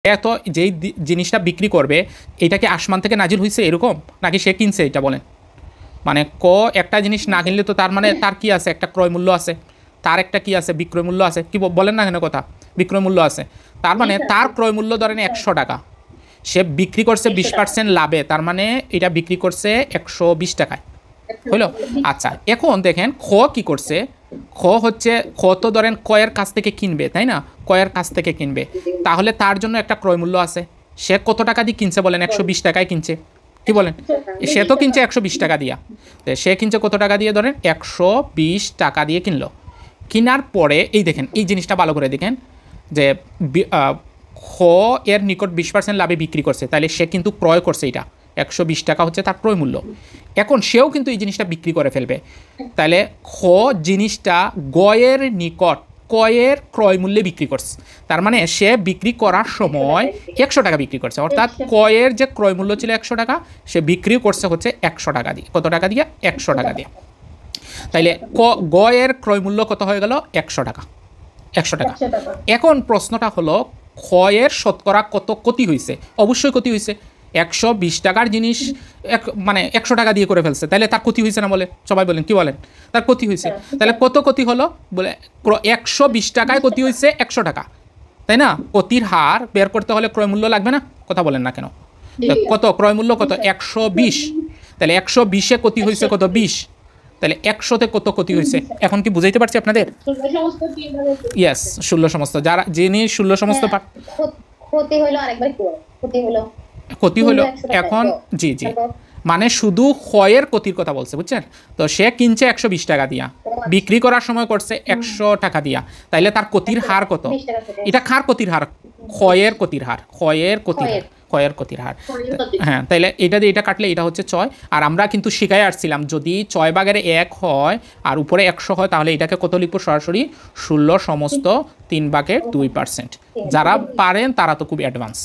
এত যেই জিনিসটা বিক্রি করবে এটা কি আসমান থেকে নাজিল হয়েছে এরকম, নাকি সে কিনছে? এটা বলেন। মানে একটা জিনিস না কিনলে তো তার মানে তার কি আছে, একটা ক্রয় মূল্য আছে, তার একটা কি আছে, বিক্রয় মূল্য আছে। কি বলেন না কেন কথা, বিক্রয় মূল্য আছে। তার মানে তার ক্রয় মূল্য ধরেন 100 টাকা, সে বিক্রি করছে 20% লাভে, তার মানে এটা বিক্রি করছে 120 টাকায়, হইলো? আচ্ছা, এখন দেখেন খ কি করছে। খ তো ধরেন কয়ের কাছ থেকে কিনবে, তাই না? কয়ের কাছ থেকে কিনবে, তাহলে তার জন্য একটা ক্রয় মূল্য আছে। সে কত টাকা দিয়ে কিনছে বলেন? 120 টাকায় কিনছে, কি বলেন? সে তো কিনছে 120 টাকা দিয়া, সে কিনছে কত টাকা দিয়ে? ধরেন 120 টাকা দিয়ে কিনলো। কেনার পরে এই দেখেন, এই জিনিসটা ভালো করে দেখেন যে খ এর নিকট 20% লাভে বিক্রি করছে, তাহলে সে কিন্তু ক্রয় করছে, এটা 120 টাকা হচ্ছে তার ক্রয় মূল্য। এখন সেও কিন্তু এই জিনিসটা বিক্রি করে ফেলবে, তাহলে খ জিনিসটা গয়ের নিকট কয়ের ক্রয় মূল্যে বিক্রি করছে। তার মানে সে বিক্রি করার সময় 100 টাকা বিক্রি করছে, অর্থাৎ কয়ের যে ক্রয় মূল্য ছিল 100 টাকা, সে বিক্রি করছে হচ্ছে 100 টাকা দিয়ে। কত টাকা দিয়ে? 100 টাকা দিয়ে। তাইলে গয়ের ক্রয় মূল্য কত হয়ে গেল? 100 টাকা, 100 টাকা। এখন প্রশ্নটা হলো ক্ষয়ের শতকরা কত ক্ষতি হয়েছে? অবশ্যই ক্ষতি হয়েছে। 120 টাকার জিনিস মানে 100 টাকা দিয়ে করে ফেলছে, তাহলে তার ক্ষতি হয়েছে না? বলে সবাই বলেন, কি বলেন? তার ক্ষতি হয়েছে। তাহলে কত ক্ষতি হলো? বলে 120 টাকায় ক্ষতি হয়েছে 100 টাকা, তাই না? ক্ষতির হার বের করতে হলে ক্রয় মূল্য লাগবে না? কথা বলেন না কেন? কত ক্রয় মূল্য? কত? 120। তাহলে 120-এ ক্ষতি হয়েছে কত? 20। তাহলে 100-তে কত ক্ষতি হয়েছে? এখন কি বুঝাইতে পারছি আপনাদের? ইয়েস, 16 সমস্ত। যারা যিনি 16 সমস্ত ক্ষতি হলো আরেকবার ক্ষতি হলো এখন, জি জি, মানে শুধু ক্ষয়ের ক্ষতির কথা বলছে, বুঝছেন? তো সে কিনছে 120 টাকা দিয়া, বিক্রি করার সময় করছে 100 টাকা দিয়া, তাইলে তার ক্ষতির হার কত? এটা কার ক্ষতির হার? ক্ষয়ের ক্ষতির হার, ক্ষয়ের ক্ষতির হার, ক্ষয়ের ক্ষতির হার। হ্যাঁ, তাইলে এটা দিয়ে এটা কাটলে এটা হচ্ছে 6। আর আমরা কিন্তু শিখাই আসছিলাম যদি 6 ভাগের 1 হয় আর উপরে 100 হয়, তাহলে এটাকে কত লিখবো? সরাসরি 16 সমস্ত 3 ভাগের 2%। যারা পারেন তারা তো খুব অ্যাডভান্স।